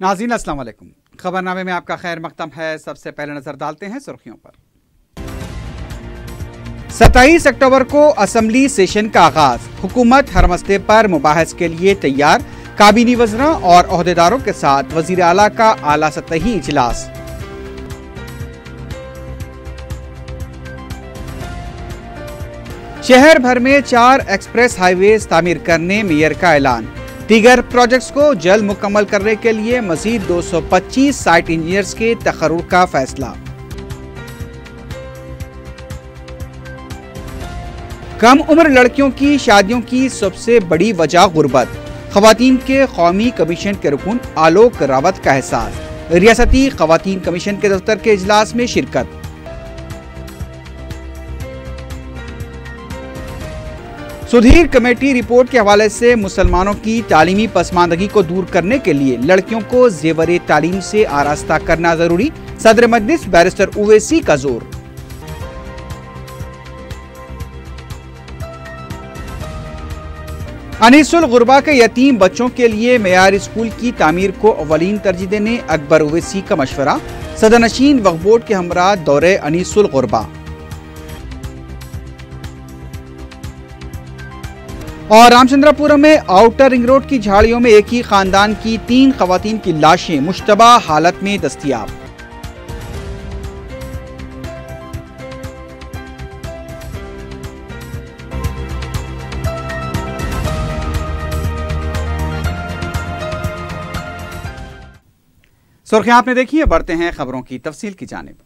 नाज़रीन अस्सलाम वालेकुम। खबरनामे में आपका खैर मकदम है। सबसे पहले नजर डालते हैं सुर्खियों पर। 27 अक्टूबर को असम्बली सेशन का आगाज। हुकूमत हर मसले पर मुबाहस के लिए तैयार। काबीनी वज़रा और ओहदेदारों के साथ वज़ीर आला का आला सतही इजलास। शहर भर में 4 एक्सप्रेस हाईवेज तामीर करने मेयर का ऐलान। दीगर प्रोजेक्ट्स को जल्द मुकम्मल करने के लिए मजीद 225 साइट इंजीनियर्स के तकर्रुर का फैसला। कम उम्र लड़कियों की शादियों की सबसे बड़ी वजह गुर्बत। खवातीन के कौमी कमीशन के रुकन आलोक रावत का एहसास। रियासती खवातीन कमीशन के दफ्तर के इजलास में शिरकत। सुधीर कमेटी रिपोर्ट के हवाले से मुसलमानों की तालीमी पसमानदगी को दूर करने के लिए लड़कियों को जेवरे तालीम से आरास्ता करना जरूरी। सदर मजलिस बैरिस्टर उवैसी का जोर। अनीसुल गुरबा के यतीम बच्चों के लिए मेयारी स्कूल की तामीर को अवलीन तरजीह देने अकबर उवैसी का मशवरा। सदरनशीन वक्फ बोर्ड के हमरा दौरे अनीसुल गुरबा। और रामचंद्रपुरम में आउटर रिंग रोड की झाड़ियों में एक ही खानदान की 3 खवातीन की लाशें मुश्तबा हालत में दस्तयाब। सुर्खियां आपने देखी है। बढ़ते हैं खबरों की तफसील की जानिब।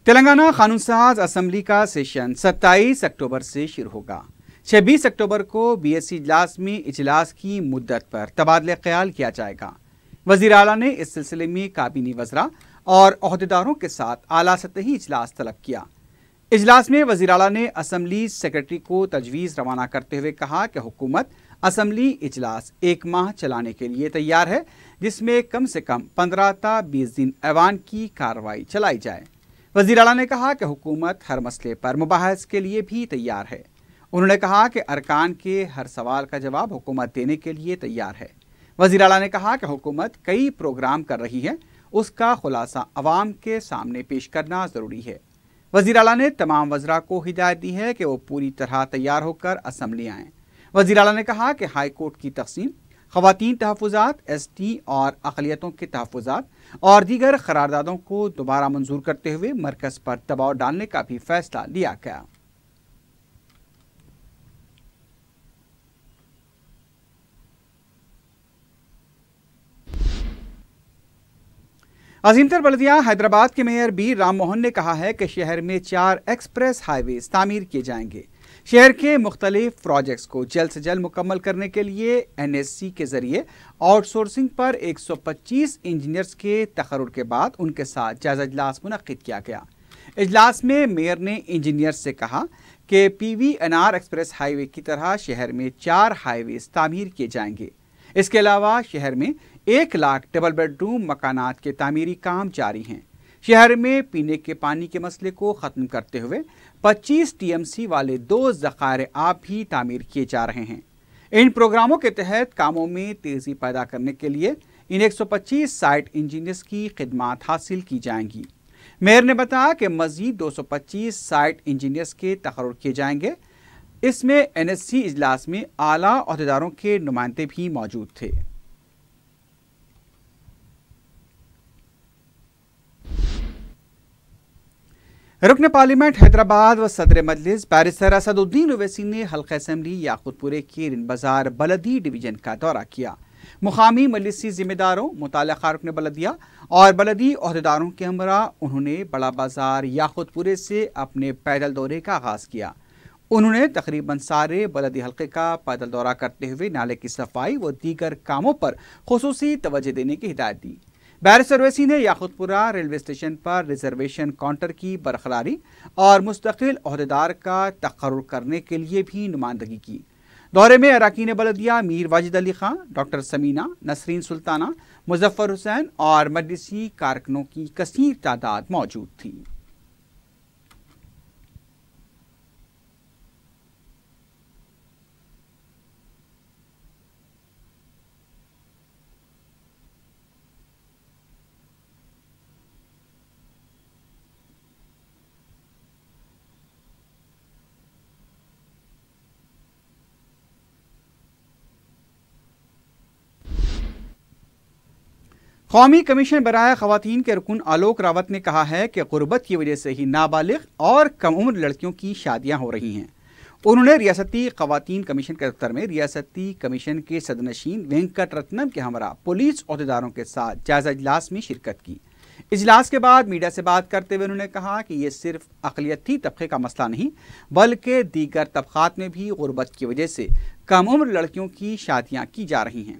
तेलंगाना कानून साज असम्बली का सेशन 27 अक्टूबर से शुरू होगा। 26 अक्टूबर को BSc इजलास में इजलास की मुद्दत पर तबादले ख्याल किया जाएगा। वज़ीर आला ने इस सिलसिले में काबीनी वज़रा और ओहदेदारों के साथ आला सतही इजलास तलब किया। इजलास में वज़ीर आला ने असम्बली सेक्रेटरी को तजवीज़ रवाना करते हुए कहा कि हुकूमत असम्बली इजलास 1 माह चलाने के लिए तैयार है, जिसमें कम से कम 15 ता 20 दिन ऐवान की कार्रवाई चलाई जाए। वज़ीर आला ने कहा कि हुकूमत हर मसले पर मुबाहस के लिए भी तैयार है। उन्होंने कहा कि अरकान के हर सवाल का जवाब हुकूमत देने के लिए तैयार है। वज़ीर आला ने कहा कि हुकूमत कई प्रोग्राम कर रही है, उसका खुलासा अवाम के सामने पेश करना ज़रूरी है। वज़ीर आला ने तमाम वज़रा को हिदायत दी है कि वो पूरी तरह तैयार होकर असम्बली आएँ। वज़ीर आला ने कहा कि हाई कोर्ट की तक़सीम, ख़वातीन तहफ़्फ़ुज़ात, ST और अक़लियतों के तहफ़्फ़ुज़ात और दीगर क़रारदादों को दोबारा मंजूर करते हुए मरकज़ पर दबाव डालने का भी फैसला लिया गया। अजीमतर बल्दिया हैदराबाद के मेयर बी राम मोहन ने कहा है कि शहर में 4 एक्सप्रेस हाईवेज तामीर किए जाएंगे। शहर के मुख्तलिफ प्रोजेक्ट्स को जल्द से जल्द मुकम्मल करने के लिए NSC के जरिए आउटसोर्सिंग पर 125 इंजीनियर्स के तकर्रुर के बाद उनके साथ जायजा इजलास मुनक्किद किया गया। इजलास में मेयर ने इंजीनियर्स से कहा कि PVNR एक्सप्रेस हाईवे की तरह शहर में 4 हाईवेज तामीर किए जाएंगे। इसके अलावा शहर में 1 लाख डबल बेडरूम मकानात के तामीरी काम जारी हैं। शहर में पीने के पानी के मसले को ख़त्म करते हुए 25 TMC वाले 2 ज़ख़ायर आब भी तामीर किए जा रहे हैं। इन प्रोग्रामों के तहत कामों में तेज़ी पैदा करने के लिए इन 125 साइट इंजीनियर्स की खिदमात हासिल की जाएंगी। मेयर ने बताया कि मज़ीद 225 साइट इंजीनियर्स के तकर्रुर किए जाएंगे। इसमें NSC इजलास में आला ओहदेदारों के नुमाइंदे भी मौजूद थे। रुकन पार्लियामेंट हैदराबाद व सदर मजलिस बैरिस्टर असदुद्दीन ओवैसी ने हल्का असम्बली याकूतपुरे के रिन बाजार बलदी डिवीजन का दौरा किया। मुकामी मजलिसी जिम्मेदारों, मुताल्लिक़ा रुकन बलदिया और बलदी ओहदेदारों के हमरा उन्होंने बड़ा बाजार याकूतपुरे से अपने पैदल दौरे का आगाज़ किया। उन्होंने तकरीबन सारे बलदी हल्के का पैदल दौरा करते हुए नाले की सफाई व दीगर कामों पर खुसूसी तवज्जो देने की हिदायत दी। बैरिस्टर ओवैसी ने याकूतपुरा रेलवे स्टेशन पर रिजर्वेशन काउंटर की बरकरारी और मुस्तकिल ओहदेदार का तकर्रुर करने के लिए भी नुमाइंदगी की। दौरे में अरकान बलदिया मीर वाजिद अली खान, डॉक्टर समीना, नसरीन सुल्ताना, मुजफ्फर हुसैन और मजलिसी कारकुनों की कसीर तादाद मौजूद थी। कौमी कमीशन बराए ख़वातीन के रुकन आलोक रावत ने कहा है कि गुर्बत की वजह से ही नाबालिग और कम उम्र लड़कियों की शादियां हो रही हैं। उन्होंने रियासती ख़वातीन कमीशन के दफ्तर में रियासती कमीशन के सदनशीन वेंकट रत्नम के हमरा पुलिस अहदेदारों के साथ जायजा इजलास में शिरकत की। इजलास के बाद मीडिया से बात करते हुए उन्होंने कहा कि ये सिर्फ अक़लियती तबके का मसला नहीं बल्कि दीगर तबक़ात में भी गुर्बत की वजह से कम उम्र लड़कियों की शादियाँ की जा रही हैं।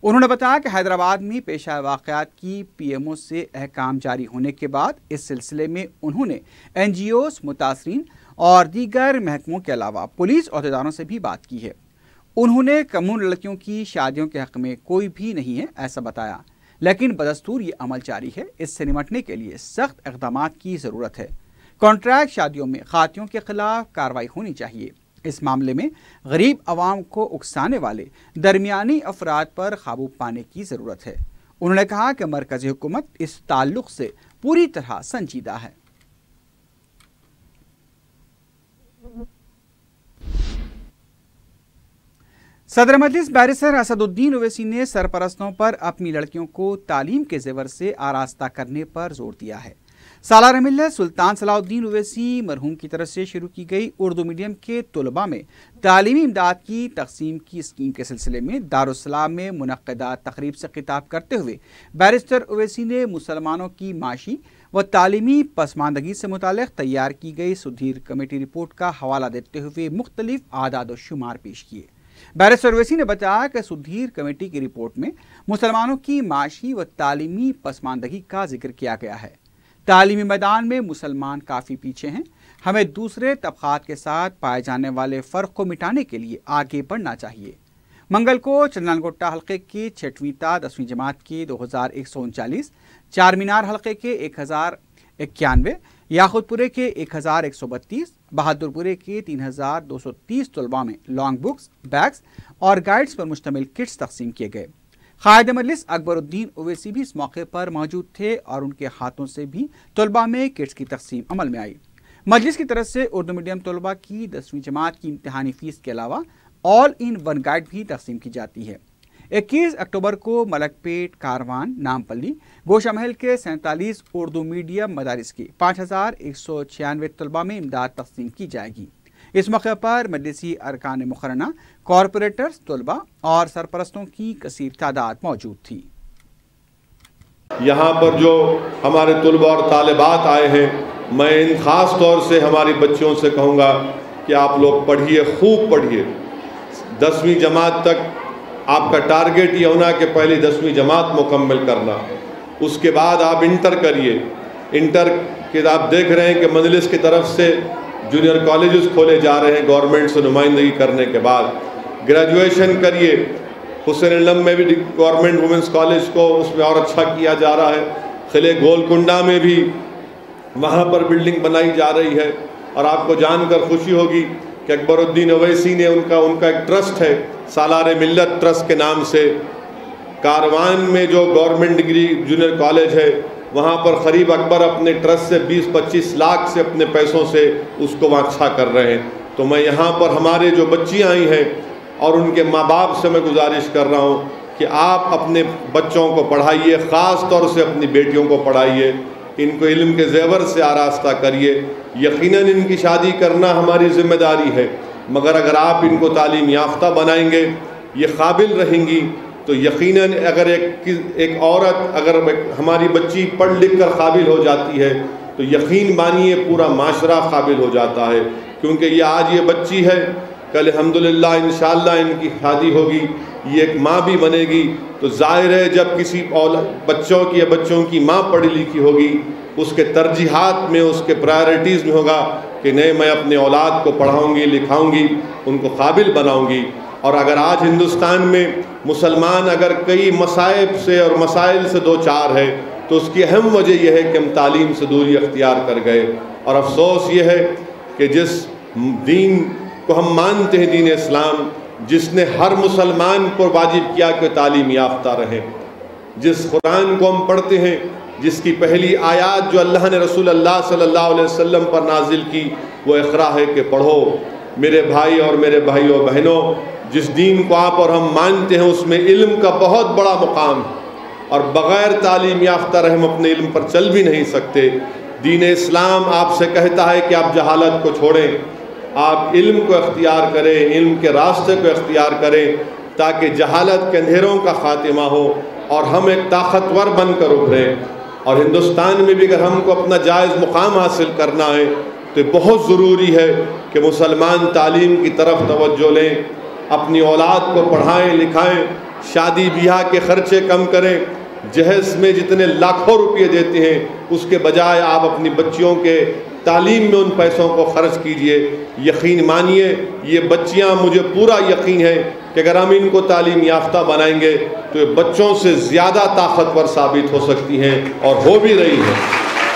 उन्होंने बताया कि हैदराबाद में पेशा वाक़यात की PMO से अहकाम जारी होने के बाद इस सिलसिले में उन्होंने NGOs, मुतासरीन और दीगर महकमों के अलावा पुलिस अहदेदारों से भी बात की है। उन्होंने कम उम्र लड़कियों की शादियों के हक़ में कोई भी नहीं है ऐसा बताया, लेकिन बदस्तूर ये अमल जारी है। इससे निपटने के लिए सख्त इक़दाम की ज़रूरत है। कॉन्ट्रैक्ट शादियों में खातियों के खिलाफ कार्रवाई होनी चाहिए। इस मामले में गरीब आवाम को उकसाने वाले दरमियानी अफराद पर काबू पाने की ज़रूरत है। उन्होंने कहा कि मरकज़ी हुकूमत इस ताल्लुक़ से पूरी तरह संजीदा है। सदर मजलिस बैरिस्टर असदुद्दीन ओवैसी ने सरपरस्तों पर अपनी लड़कियों को तालीम के ज़ेवर से आरास्ता करने पर जोर दिया है। सालार मिल्लत सुल्तान सलाउद्दीन ओवैसी मरहूम की तरफ से शुरू की गई उर्दू मीडियम के तलबा में तालीमी इमदाद की तकसीम की स्कीम के सिलसिले में दारुस्सलाम में मुनक्किदा तकरीब से खिताब करते हुए बैरिस्टर ओवैसी ने मुसलमानों की माशी व तालीमी पसमानदगी से मुताल्लिक़ तैयार की गई सुधीर कमेटी रिपोर्ट का हवाला देते हुए मुख्तलिफ आदाद व शुमार पेश किए। बैरिस्टर ओवैसी ने बताया कि सुधीर कमेटी की रिपोर्ट में मुसलमानों की माशी व तालीमी पसमानदगी का जिक्र किया गया है। तालीमी मैदान में मुसलमान काफ़ी पीछे हैं। हमें दूसरे तबक़ात के साथ पाए जाने वाले फ़र्क को मिटाने के लिए आगे बढ़ना चाहिए। मंगल को चंदनगोट्टा हल्के की 6वीं ता 10वीं जमात के 2139, चार मीनार हल्के के 1091, याखुतपुरे के 1132, बहादुरपुरे के 3230 तलबा में लॉन्ग बुक्स, बैग्स और गाइड्स पर मुश्तमिल किट्स तकसीम किए गए। कायद मजलिस अकबरुद्दीन ओवैसी भी इस मौके पर मौजूद थे और उनके हाथों से भी तलबा में किट्स की तकसीम अमल में आई। मजलिस की तरफ से उर्दू मीडियम तलबा की 10वीं जमात की इम्तिहानी फ़ीस के अलावा ऑल इन वन गाइड भी तकसीम की जाती है। 21 अक्टूबर को मलकपेट, कारवान, नामपल्ली, गोशा महल के 47 उर्दू मीडियम मदारिस के 5196 तलबा में इमदाद तकसीम की जाएगी। इस मौके पर मजलिसी अरकान मुकर्रना, कॉरपोरेटर्स, तलबा और सरपरस्तों की कसीर तादाद मौजूद थी। यहाँ पर जो हमारे तलबा और तालिबात आए हैं, मैं इन ख़ास तौर से हमारी बच्चियों से कहूँगा कि आप लोग पढ़िए, खूब पढ़िए। 10वीं जमात तक आपका टारगेट ये होना कि पहले 10वीं जमात मुकम्मल करना, उसके बाद आप इंटर करिए। इंटर के आप देख रहे हैं कि मजलिस की तरफ से जूनियर कॉलेजेस खोले जा रहे हैं गवर्नमेंट से नुमाइंदगी करने के बाद। ग्रेजुएशन करिए, हुसैन इल्म में भी गवर्नमेंट वुमेंस कॉलेज को उसमें और अच्छा किया जा रहा है। खिले गोलकुंडा में भी वहाँ पर बिल्डिंग बनाई जा रही है। और आपको जानकर खुशी होगी कि अकबरुद्दीन ओवैसी ने उनका एक ट्रस्ट है, सालार मिल्लत ट्रस्ट के नाम से। कारवान में जो गवर्नमेंट डिग्री जूनियर कॉलेज है, वहाँ पर ख़रीब अकबर अपने ट्रस्ट से 20-25 लाख से अपने पैसों से उसको वहाँ अच्छा कर रहे हैं। तो मैं यहाँ पर हमारे जो बच्चियाँ आई हैं और उनके माँ बाप से मैं गुजारिश कर रहा हूँ कि आप अपने बच्चों को पढ़ाइए, ख़ास तौर से अपनी बेटियों को पढ़ाइए, इनको इल्म के ज़ेवर से आरास्ता करिए। यकीनन इनकी शादी करना हमारी ज़िम्मेदारी है, मगर अगर आप इनको तालीम याफ्ता बनाएंगे, ये काबिल रहेंगी, तो यकीनन अगर एक औरत, अगर हमारी बच्ची पढ़ लिख कर काबिल हो जाती है तो यकीन मानिए पूरा माशरा काबिल हो जाता है। क्योंकि ये आज ये बच्ची है, कल अल्हम्दुलिल्लाह इंशाअल्लाह इनकी शादी होगी, ये एक माँ भी बनेगी। तो जाहिर है जब किसी बच्चों की या बच्चों की माँ पढ़ी लिखी होगी, उसके तरजीहात में, उसके प्रायोरिटीज़ में होगा कि नहीं, मैं अपने औलाद को पढ़ाऊँगी, लिखाऊँगी, उनको काबिल बनाऊँगी। और अगर आज हिंदुस्तान में मुसलमान अगर कई मसाइब से और मसाइल से दो चार है, तो उसकी अहम वजह यह है कि हम तालीम से दूरी अख्तियार कर गए। और अफसोस ये है कि जिस दीन को हम मानते हैं, दीन इस्लाम, जिसने हर मुसलमान पर वाजिब किया कि तालीम याफ्ता रहें, जिस कुरान को हम पढ़ते हैं, जिसकी पहली आयत जो अल्लाह ने रसूल अल्लाह सल्लल्लाहु अलैहि वसल्लम पर नाजिल की वो इक़रा है कि पढ़ो। मेरे भाई और मेरे भाइयों बहनों, जिस दीन को आप और हम मानते हैं उसमें इल्म का बहुत बड़ा मुकाम है। और बग़ैर तालीम याफ्ता रहे हम अपने इल्म पर चल भी नहीं सकते। दीन इस्लाम आपसे कहता है कि आप जहालत को छोड़ें, आप इल्म को अख्तियार करें, इल्म के रास्ते को अख्तियार करें, ताकि जहालत के अंधेरों का ख़ात्मा हो और हम एक ताकतवर बनकर उभरें। और हिंदुस्तान में भी अगर हमको अपना जायज़ मुकाम हासिल करना है तो बहुत ज़रूरी है कि मुसलमान तालीम की तरफ तवज्जो लें, अपनी औलाद को पढ़ाएं लिखाएं, शादी ब्याह के ख़र्चे कम करें। जहेज़ में जितने लाखों रुपये देते हैं उसके बजाय आप अपनी बच्चियों के तालीम में उन पैसों को खर्च कीजिए। यकीन मानिए ये बच्चियां, मुझे पूरा यकीन है कि अगर हम इनको तालीम याफ्ता बनाएंगे तो ये बच्चों से ज़्यादा ताकतवर साबित हो सकती हैं और हो भी रही हैं।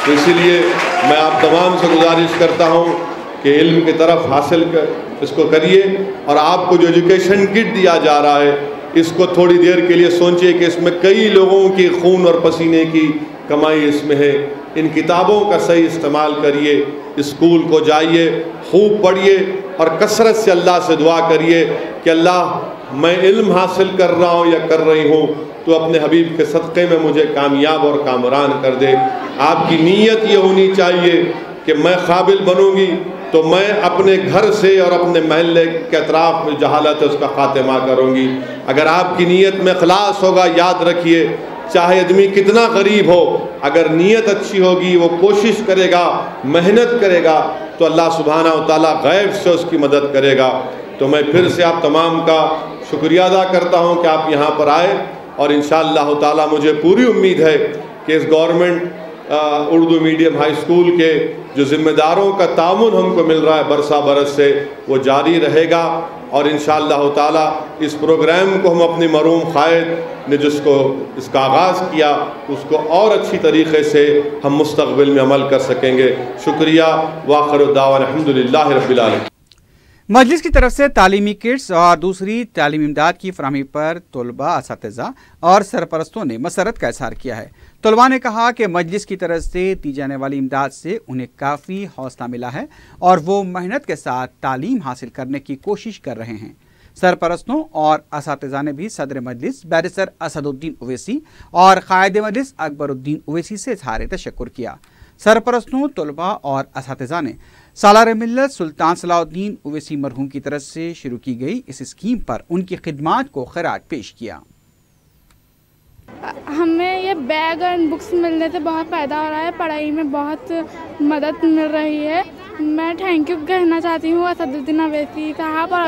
तो इसीलिए मैं आप तमाम से गुजारिश करता हूँ कि इल्म की तरफ हासिल कर इसको करिए। और आपको जो एजुकेशन किट दिया जा रहा है इसको थोड़ी देर के लिए सोचिए कि इसमें कई लोगों की खून और पसीने की कमाई इसमें है। इन किताबों का सही इस्तेमाल करिए, स्कूल को जाइए, खूब पढ़िए और कसरत से अल्लाह से दुआ करिए कि अल्लाह मैं इल्म हासिल कर रहा हूँ या कर रही हूँ तो अपने हबीब के सदक़े में मुझे कामयाब और कामरान कर दे। आपकी नीयत ये होनी चाहिए कि मैं काबिल बनूँगी तो मैं अपने घर से और अपने महल्ले के अतराफ़ में जहालत है उसका ख़ात्मा करूँगी। अगर आपकी नीयत में इखलास होगा, याद रखिए चाहे आदमी कितना गरीब हो, अगर नीयत अच्छी होगी, वो कोशिश करेगा, मेहनत करेगा तो अल्लाह सुब्हाना व तआला गैब से उसकी मदद करेगा। तो मैं फिर से आप तमाम का शुक्रिया अदा करता हूँ कि आप यहाँ पर आए और इंशाअल्लाह ताला मुझे पूरी उम्मीद है कि इस government Urdu medium high school के जो ज़िम्मेदारों का ताउन हमको मिल रहा है बरसा बरस से वो जारी रहेगा। और इंशाअल्लाह ताला इस प्रोग्राम को हम अपनी मरहूम क़ायद ने जिसको इसका आगाज़ किया उसको और अच्छी तरीक़े से हम मुस्तक़बिल में अमल कर सकेंगे। शुक्रिया व आखिर दावाना अल्हम्दुलिल्लाहि रब्बिल आलमीन। मजलिस की तरफ से तालीमी किट्स और दूसरी तालीमी इमदाद की फराहमी पर तलबा, असातिज़ा और सरपरस्तों ने मसरत का इज़हार किया है। तलबा ने कहा कि मजलिस की तरफ से दी जाने वाली इमदाद से उन्हें काफ़ी हौसला मिला है और वो मेहनत के साथ तालीम हासिल करने की कोशिश कर रहे हैं। सरपरस्तों और असातिज़ा ने भी सदर मजलिस बैरिस्टर असदुद्दीन ओवैसी और क़ायद मजलिस अकबरुद्दीन ओवैसी से इज़हार तशक्कुर किया। सरपरस्तों, तलबा और असातिज़ा ने सालार मिल्लत सुल्तान सलाहुद्दीन ओवैसी मरहूम की तरफ से शुरू की गई इस स्कीम पर उनकी खिदमात को खिराज पेश किया। हमें ये बैग और बुक्स मिलने से बहुत फ़ायदा हो रहा है, पढ़ाई में बहुत मदद मिल रही है। मैं थैंक यू कहना चाहती हूँ असदुद्दीन ओवैसी साहब और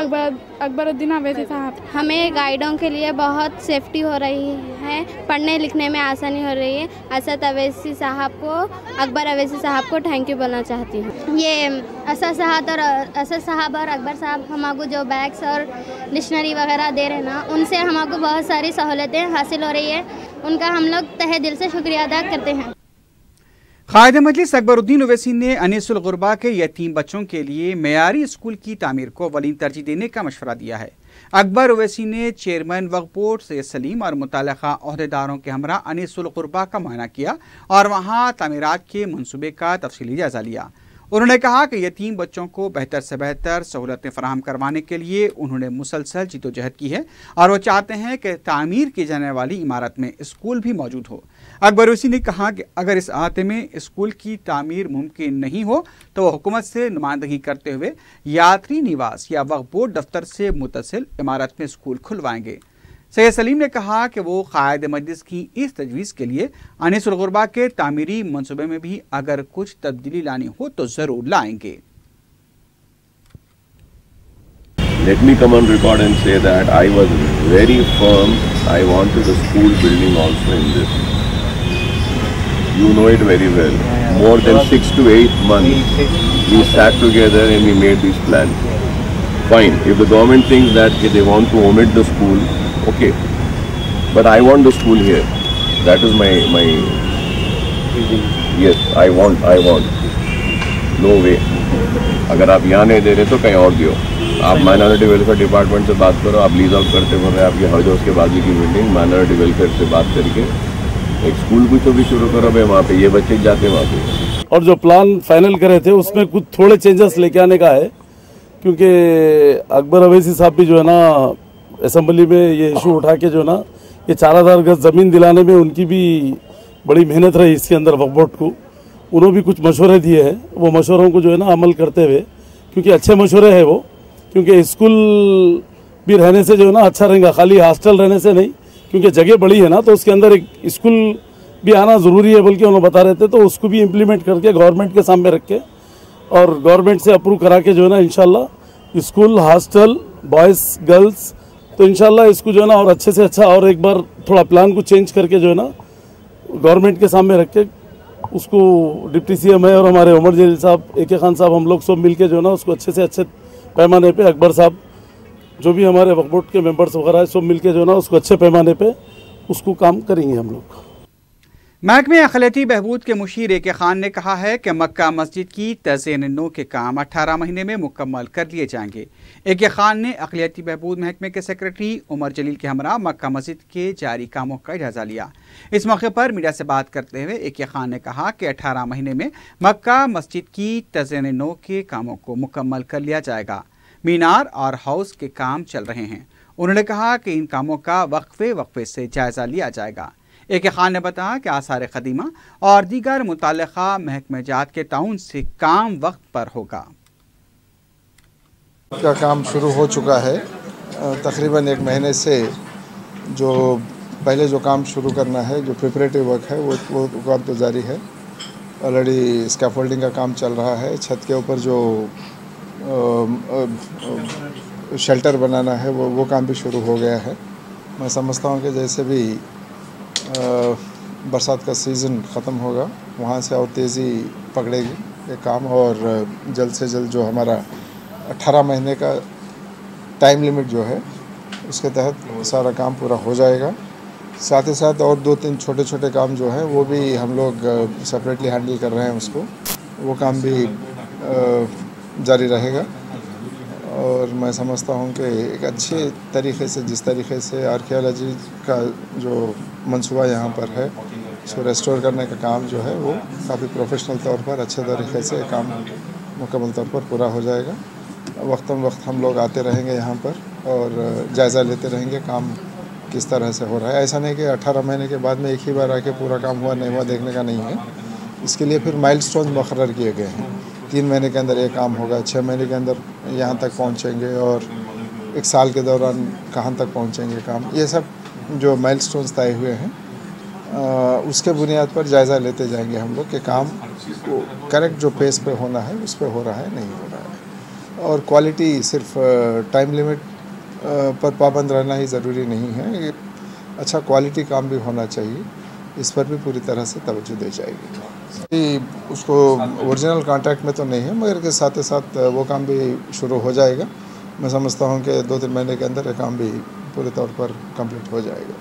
अकबरुद्दीन ओवैसी साहब। हमें गाइडों के लिए बहुत सेफ्टी हो रही है, पढ़ने लिखने में आसानी हो रही है। असद ओवैसी साहब को, अकबर ओवैसी साहब को थैंक यू बोलना चाहती हूँ। ये असद साहब और अकबर साहब हमको जो बैग्स और डिक्शनरी वगैरह दे रहे हैं ना, उनसे हमको बहुत सारी सहूलतें हासिल हो रही है। उनका हम लोग तहे दिल से शुक्रिया अदा करते हैं। क़ायद मजलिस अकबरुद्दीन ओवैसी ने अनीसुल गुरबा के यतीम बच्चों के लिए मेयारी स्कूल की तामीर को अवलीन तरजीह देने का मशवरा दिया है। अकबर ओवैसी ने चेयरमैन वक्फ बोर्ड सैयद सलीम और मुतल्लिक़ा ओहदेदारों के हमरा अनीसुल गुरबा का मुआयना किया और वहाँ तामीरात के मनसूबे का तफसीली जायज़ा लिया। उन्होंने कहा कि यतीम बच्चों को बेहतर से बेहतर सहूलतें फराहम करवाने के लिए उन्होंने मुसलसल जिद्दोजहद की है और वो चाहते हैं कि तामीर की जाने वाली इमारत में स्कूल भी मौजूद हो। अकबर ओवैसी ने कहा कि अगर इस अहाते में स्कूल की तामीर मुमकिन नहीं हो तो वो हुकूमत से नुमाइंदगी करते हुए यात्री निवास या वक्फ बोर्ड दफ्तर से मुतसिल इमारत में स्कूल खुलवाएंगे। सैयद सलीम ने कहा कि वो क़ायद मजलिस की इस तजवीज़ के लिए अनीसुल गुरबा के तामीरी मनसूबे में भी अगर कुछ तब्दीली लानी हो तो ज़रूर लाएंगे। Let me come on record and say that I was very firm. I wanted a school building also in this. You know it very well. More than 6 to 8 months we sat together and we made these plans. Fine. If the government thinks that they want to omit the school, okay. But I want the school here. That is my yes. I want. No way. अगर आप यहाँ नहीं दे रहे तो कहीं और दियो। आप माइनॉरिटी वेलफेयर डिपार्टमेंट से बात करो, आप लीज आउट करते बोल रहे हैं आपके हज हाउस के बाजू की बिल्डिंग, माइनॉरिटी वेलफेयर से बात करके एक स्कूल कुछ तो भी शुरू करो भाई, वहाँ पे ये बच्चे जाते हैं वहाँ पे। और जो प्लान फाइनल करे थे उसमें कुछ थोड़े चेंजेस लेके आने का है, क्योंकि अकबर ओवैसी साहब भी जो है ना असेंबली में ये इशू उठा के जो है ना ये 4000 गज ज़मीन दिलाने में उनकी भी बड़ी मेहनत रही इसके अंदर वक्फ बोर्ड को। उन्होंने भी कुछ मशवरे दिए हैं, वो मशवरों को जो है ना अमल करते हुए, क्योंकि अच्छे मशवरे हैं वो, क्योंकि स्कूल भी रहने से जो है ना अच्छा रहेगा, खाली हॉस्टल रहने से नहीं, क्योंकि जगह बड़ी है ना तो उसके अंदर एक स्कूल भी आना ज़रूरी है, बल्कि उन्होंने बता रहे थे। तो उसको भी इम्प्लीमेंट करके गवर्नमेंट के सामने रख के और गवर्नमेंट से अप्रूव करा के जो है ना इंशाल्लाह स्कूल, हॉस्टल, बॉयज़, गर्ल्स, तो इंशाल्लाह इसको जो है ना और अच्छे से अच्छा और एक बार थोड़ा प्लान को चेंज करके जो है ना गवर्नमेंट के सामने रख के उसको डिप्टी सीएम है और हमारे उमर जलील साहब, AK खान साहब, हम लोग सब मिलके जो है ना उसको अच्छे से अच्छे पैमाने पे, अकबर साहब, जो भी हमारे वक्फ बोर्ड के मेंबर्स वगैरह है, सब मिलके जो है ना उसको अच्छे पैमाने पे उसको काम करेंगे हम लोग। महकमे अक़लियती बहबूद के मुशीर AK खान ने कहा है कि मक्का मस्जिद की तज़यीन-ए-नौ के काम 18 महीने में मुकम्मल कर लिए जाएंगे। AK खान ने अक़लियती बहबूद महकमे के सेक्रेटरी उमर जलील के हमरा मक्का मस्जिद के जारी कामों का जायजा लिया। इस मौके पर मीडिया से बात करते हुए AK खान ने कहा कि 18 महीने में मक्का मस्जिद की तज़यीन-ए-नौ के कामों को मुकम्मल कर लिया जाएगा। मीनार और हाउस के काम चल रहे हैं। उन्होंने कहा कि इन कामों का वक्फे से जायजा लिया जाएगा। AK खान ने बताया कि आसार क़दीमा और दीगर मुताल्लिक़ा महकमे जात के ताउन से काम वक्त पर होगा। का काम शुरू हो चुका है। तकरीबन 1 महीने से जो पहले जो काम शुरू करना है, जो प्रिपरेटिव वर्क है, वो काम तो जारी है। ऑलरेडी स्कैफोल्डिंग का काम चल रहा है। छत के ऊपर जो शेल्टर बनाना है वो काम भी शुरू हो गया है। मैं समझता हूँ कि जैसे भी बरसात का सीज़न ख़त्म होगा वहाँ से और तेज़ी पकड़ेगी ये काम, और जल्द से जल्द जो हमारा 18 महीने का टाइम लिमिट जो है उसके तहत सारा काम पूरा हो जाएगा। साथ ही साथ और 2-3 छोटे छोटे काम जो हैं वो भी हम लोग सेपरेटली हैंडल कर रहे हैं, उसको वो काम भी जारी रहेगा। और मैं समझता हूँ कि एक अच्छे तरीके से, जिस तरीके से आर्कियोलॉजी का जो मंसूबा यहाँ पर है उसको रेस्टोर करने का काम जो है वो काफ़ी प्रोफेशनल तौर पर अच्छे तरीके से काम मुकम्मल तौर पर पूरा हो जाएगा। वक्तन वक्त हम लोग आते रहेंगे यहाँ पर और जायज़ा लेते रहेंगे काम किस तरह से हो रहा है। ऐसा नहीं कि 18 महीने के बाद में एक ही बार आके पूरा काम हुआ नहीं हुआ देखने का नहीं है। इसके लिए फिर माइलस्टोन मुकर्रर किए गए हैं। 3 महीने के अंदर ये काम होगा, 6 महीने के अंदर यहाँ तक पहुँचेंगे और 1 साल के दौरान कहाँ तक पहुँचेंगे काम, ये सब जो माइलस्टोन्स तय हुए हैं उसके बुनियाद पर जायज़ा लेते जाएंगे हम लोग कि काम को करेक्ट जो पेस पे होना है उस पर हो रहा है, नहीं हो रहा है। और क्वालिटी सिर्फ टाइम लिमिट पर पाबंद रहना ही ज़रूरी नहीं है, अच्छा क्वालिटी काम भी होना चाहिए, इस पर भी पूरी तरह से तवज्जो दी जाएगी। उसको ओरिजिनल कॉन्ट्रैक्ट में तो नहीं है, मगर के साथ ही साथ वो काम भी शुरू हो जाएगा। मैं समझता हूँ कि 2-3 महीने के अंदर ये काम भी पूरे तौर पर कंप्लीट हो जाएगा।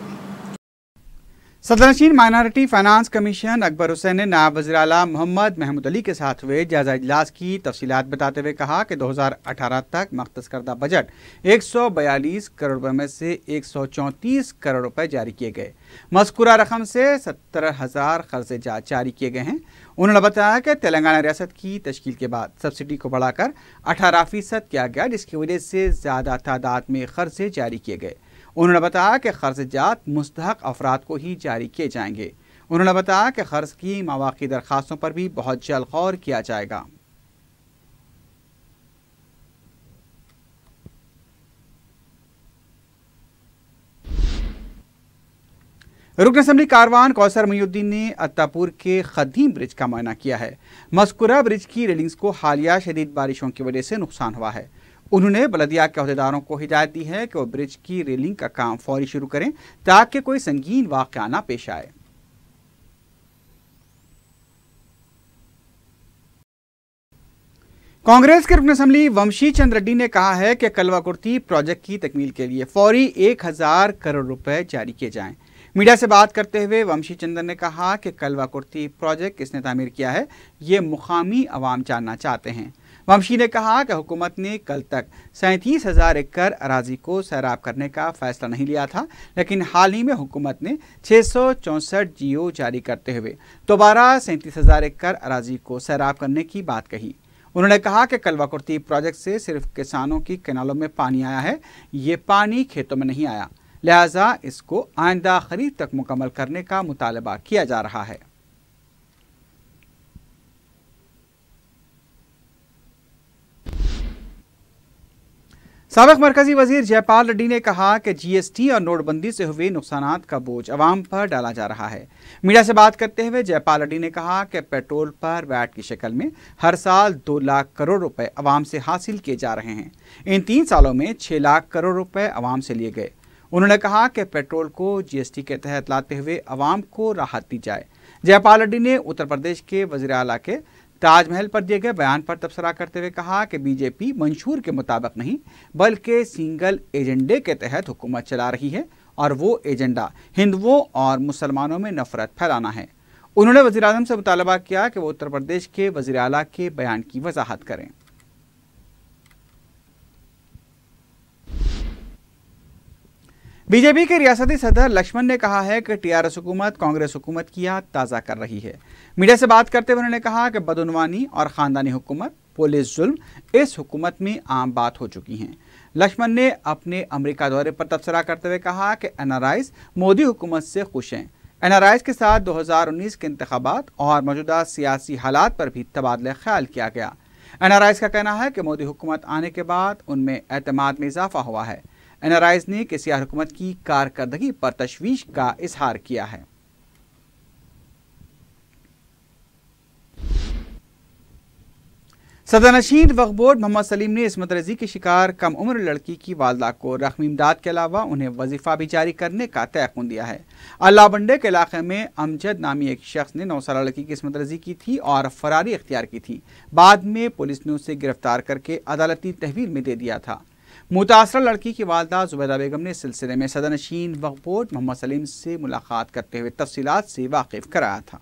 सदरनशीन minority finance commission Akbar Hussain ने नायब वज़ीर आला मोहम्मद महमूद अली के साथ हुए जायजा इजलास की तफसीलात बताते हुए कहा कि 2018 तक मख्तस करदा बजट 142 करोड़ रुपये में से 134 करोड़ रुपये जारी किए गए। मज़कूरा रकम से 70,000 कर्ज़े जारी किए गए हैं। उन्होंने बताया कि तेलंगाना रियासत की तश्कील के बाद सब्सिडी को बढ़ाकर 18% किया गया, जिसकी वजह से ज़्यादा तादाद में कर्ज़े जारी किए गए। उन्होंने बताया कि कर्ज़जात मुस्तहक़ अफराद को ही जारी किए जाएंगे। उन्होंने बताया कि कर्ज़ की मवाक़ी दरख्वास्तों पर भी बहुत जल्द गौर किया जाएगा। रुकन असम्बली कारवान कौसर मुहिउद्दीन ने अत्तापुर के खदीम ब्रिज का मुआयना किया है। मज़कूरा ब्रिज की रेलिंग्स को हालिया शदीद बारिशों की वजह से नुकसान हुआ है। उन्होंने बलदिया के अहदेदारों को हिदायत दी है कि वो ब्रिज की रेलिंग का काम फौरी शुरू करें ताकि कोई संगीन वाक़या ना पेश आए। कांग्रेस के रुकन असम्बली वंशी चंद रेड्डी ने कहा है कि कलवाकुर्ती प्रोजेक्ट की तकमील के लिए फौरी 1000 करोड़ रुपए जारी किए जाएं। मीडिया से बात करते हुए वंशी चंदन ने कहा कि कलवाकुर्ती प्रोजेक्ट किसने तामीर किया है, ये मुकामी अवाम जानना चाहते हैं। वंशी ने कहा कि हुकूमत ने कल तक 37,000 एकड़ अराजी को सैराब करने का फैसला नहीं लिया था, लेकिन हाल ही में हुकूमत ने 664 GO जारी करते हुए दोबारा 37,000 एकड़ अराजी को सैराब करने की बात कही। उन्होंने कहा कि कलवाकुर्ती प्रोजेक्ट से सिर्फ किसानों की कैनालों में पानी आया है, ये पानी खेतों में नहीं आया। लिहाजा इसको आइंदा खरीद तक मुकम्मल करने का मुतालबा किया जा रहा है। साबिक मरकजी वजीर जयपाल रेड्डी ने कहा कि जीएसटी और नोटबंदी से हुए नुकसानात का बोझ अवाम पर डाला जा रहा है। मीडिया से बात करते हुए जयपाल रेड्डी ने कहा कि पेट्रोल पर वैट की शक्ल में हर साल 2 लाख करोड़ रुपए अवाम से हासिल किए जा रहे हैं। इन 3 सालों में 6 लाख करोड़ रुपए अवाम से लिए गए। उन्होंने कहा कि पेट्रोल को जीएसटी के तहत लाते हुए अवाम को राहत दी जाए। जयपाल रेड्डी ने उत्तर प्रदेश के वज़ीर आला के ताजमहल पर दिए गए बयान पर तबसरा करते हुए कहा कि बीजेपी मंशूर के मुताबिक नहीं बल्कि सिंगल एजेंडे के तहत हुकूमत चला रही है और वो एजेंडा हिंदुओं और मुसलमानों में नफरत फैलाना है। उन्होंने वज़ीर आज़म से मुतालबा किया कि वो उत्तर प्रदेश के वज़ीर आला के बयान की वजाहत करें। बीजेपी के रियासती सदर लक्ष्मण ने कहा है कि टीआरएस हुकूमत कांग्रेस हुकूमत की याद ताज़ा कर रही है। मीडिया से बात करते हुए उन्होंने कहा कि बदउनवानी और ख़ानदानी हुकूमत, पुलिस जुल्म इस हुकूमत में आम बात हो चुकी हैं। लक्ष्मण ने अपने अमेरिका दौरे पर तबसरा करते हुए कहा कि एनआरआईज़ मोदी हुकूमत से खुश हैं। एनआरआईज़ के साथ 2019 के इंतखाबात और मौजूदा सियासी हालात पर भी तबादला ख्याल किया गया। एनआरआईज़ का कहना है कि मोदी हुकूमत आने के बाद उनमें एतमाद में इजाफा हुआ है। एनआरआईज़ ने केसीआर हुकूमत की कारकर्दगी पर तशवीश का इजहार किया है। सदरनशीन वक्फ बोर्ड मोहम्मद सलीम ने इस्मत रजी की शिकार कम उम्र लड़की की वालदा को रकमी इमदाद के अलावा उन्हें वजीफा भी जारी करने का तयक़ुन दिया है। अल्लाह बंडे के इलाके में अमजद नामी एक शख्स ने 9 साल लड़की की इस्मत रजी की थी और फरारी इख्तियार की थी। बाद में पुलिस ने उसे गिरफ्तार करके अदालती तहवील में दे दिया था। मुतासरा लड़की की वालदा जुबैदा बेगम ने इस सिलसिले में सदरनशीन वक्फ बोर्ड मोहम्मद सलीम से मुलाकात करते हुए तफसीलात से वाकिफ कराया था।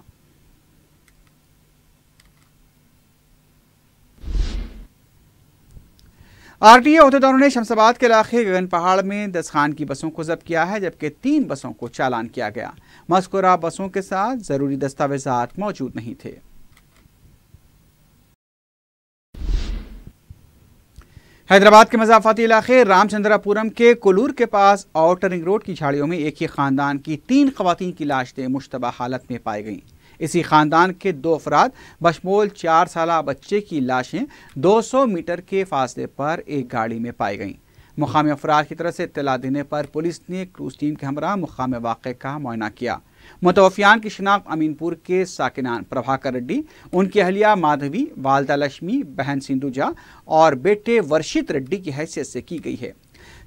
आरटीए अहदेदारों ने शमशाबाद के इलाके गगन पहाड़ में 10 खान की बसों को जब्त किया है, जबकि 3 बसों को चालान किया गया। मज़कूरा बसों के साथ जरूरी दस्तावेजात मौजूद नहीं थे। हैदराबाद के मज़ाफ़ाती इलाके रामचंद्रापुरम के कोलूर के पास आउटर रिंग रोड की झाड़ियों में एक ही खानदान की 3 ख़वातीन की लाशें मुश्तबा हालत में पाई गईं। इसी खानदान के 2 अफराद बशमूल 4 साला बच्चे की लाशें 200 मीटर के फासले पर एक गाड़ी में पाई गईं। मुकामी अफराद की तरफ से इत्तला देने पर पुलिस ने क्रूज टीम के हमरा मुकाम वाक़े का मुआयना किया। मुतवफ़ियान की शिनाख्त अमीनपुर के साकिनान प्रभाकर रेड्डी, उनकी अहलिया माधवी, वालदा लक्ष्मी, बहन सिंधुजा और बेटे वर्षित रेड्डी की हैसियत से की गई है।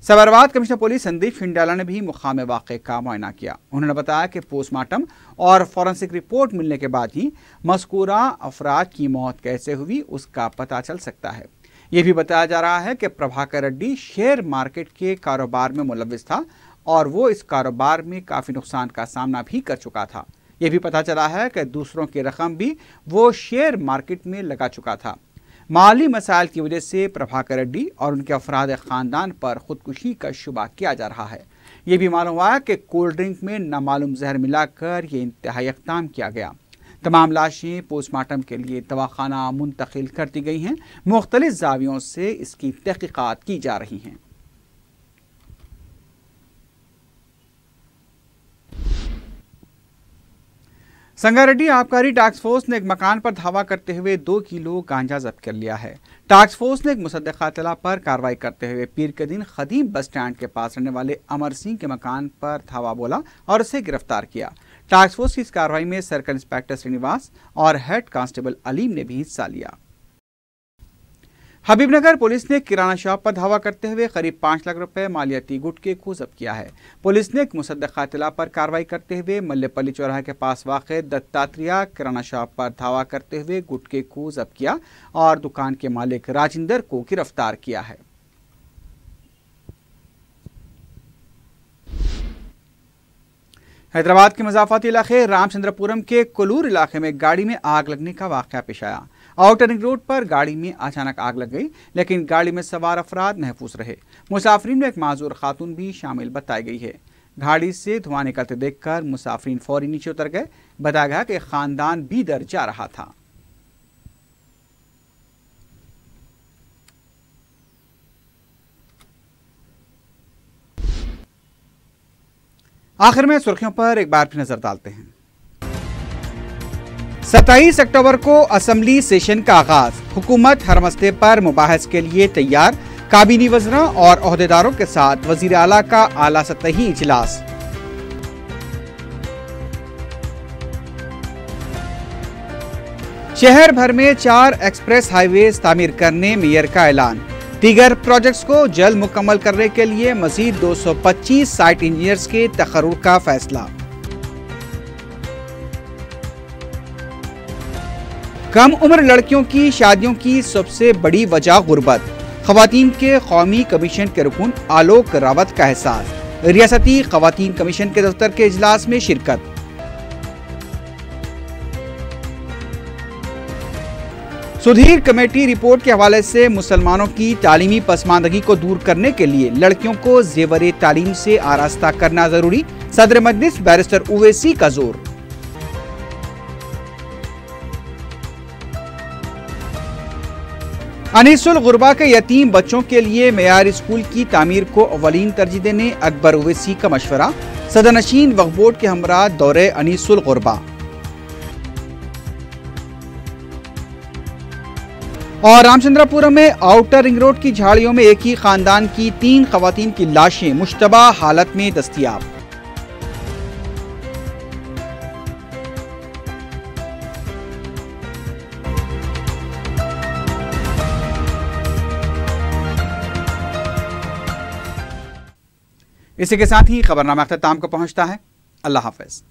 सबरवाद कमिश्नर पुलिस संदीप फिंडाला ने भी मुकाम वाक़े का मुआयना किया। उन्होंने बताया कि पोस्टमार्टम और फॉरेंसिक रिपोर्ट मिलने के बाद ही मज़कूरा अफराद की मौत कैसे हुई उसका पता चल सकता है। ये भी बताया जा रहा है कि प्रभाकर रेड्डी शेयर मार्केट के कारोबार में मुलव्विस था और वो इस कारोबार में काफ़ी नुकसान का सामना भी कर चुका था। ये भी पता चला है कि दूसरों की रकम भी वो शेयर मार्केट में लगा चुका था। माली मसाइल की वजह से प्रभाकर रेड्डी और उनके अफराद ख़ानदान पर खुदकुशी का शुबा किया जा रहा है। ये भी मालूम हुआ कि कोल्ड ड्रिंक में नामालूम जहर मिलाकर ये इंतहाई इक़दाम किया गया। तमाम लाशें पोस्टमार्टम के लिए दवाखाना मुंतकिल कर दी गई हैं। मुख्तलिफ ज़ावियों से इसकी तहक़ीक़ात की जा रही हैं। संगारेड्डी आबकारी टास्क फोर्स ने एक मकान पर धावा करते हुए 2 किलो गांजा जब्त कर लिया है। टास्क फोर्स ने एक मुसद्दक़ इत्तला पर कार्रवाई करते हुए पीर के दिन खदीम बस स्टैंड के पास रहने वाले अमर सिंह के मकान पर धावा बोला और उसे गिरफ्तार किया। टास्क फोर्स की इस कार्रवाई में सर्कल इंस्पेक्टर श्रीनिवास और हेड कांस्टेबल अलीम ने भी हिस्सा लिया। हबीबनगर पुलिस ने किराना शॉप पर धावा करते हुए करीब 5 लाख रुपए मालियाती गुटखे को जब्त किया है। पुलिस ने एक मुसद्दक़ इत्तला पर कार्रवाई करते हुए मल्लेपल्ली चौराहे के पास वाक़ दत्तात्रेय किराना शॉप पर धावा करते हुए गुटखे को जब्त किया और दुकान के मालिक राजिंदर को गिरफ्तार किया है। हैदराबाद के मज़ाफ़ाती इलाके रामचंद्रपुरम के कोलूर इलाके में गाड़ी में आग लगने का वाक़या पेश आया। आउटर रिंग रोड पर गाड़ी में अचानक आग लग गई, लेकिन गाड़ी में सवार अफराद महफूज रहे। मुसाफिरीन में एक माजूर खातून भी शामिल बताई गई है। गाड़ी से धुआं निकलते देखकर मुसाफिरीन फौरी नीचे उतर गए। बताया गया कि खानदान बीदर जा रहा था। आखिर में सुर्खियों पर एक बार फिर नजर डालते हैं। 27 अक्टूबर को असेंबली सेशन का आगाज। हुकूमत हर मसले पर मुबाहस के लिए तैयार। काबीनी वज़रा और ओहदेदारों के साथ वज़ीर आला का आला सतही इजलास। शहर भर में 4 एक्सप्रेस हाईवेज तामीर करने मेयर का ऐलान। दीगर प्रोजेक्ट्स को जल्द मुकम्मल करने के लिए मजीद 225 साइट इंजीनियर्स के तकर्रुर का फैसला। कम उम्र लड़कियों की शादियों की सबसे बड़ी वजह गुर्बत। खवातीन के कौमी कमीशन के रुकन आलोक रावत का एहसास। रियासती खवातीन कमीशन के दफ्तर के इजलास में शिरकत। सुधीर कमेटी रिपोर्ट के हवाले से मुसलमानों की तालीमी पसमानदगी को दूर करने के लिए लड़कियों को जेवर तालीम से आरास्ता करना जरूरी। सदर मजलिस बैरिस्टर उवैसी का जोर। अनीसुल गुरबा के यतीम बच्चों के लिए मेयारी स्कूल की तामीर को अवलीन तरजीह देने अकबर उवैसी का मशवरा। सदरनशीन वक्फ बोर्ड के हमरा दौरे अनीसुल गुरबा। और रामचंद्रपुरम में आउटर रिंग रोड की झाड़ियों में एक ही खानदान की 3 खवातीन की लाशें मुश्तबा हालत में दस्तयाब। इसी के साथ ही खबरनामा अख्ताम को पहुंचता है। अल्लाह हाफिज।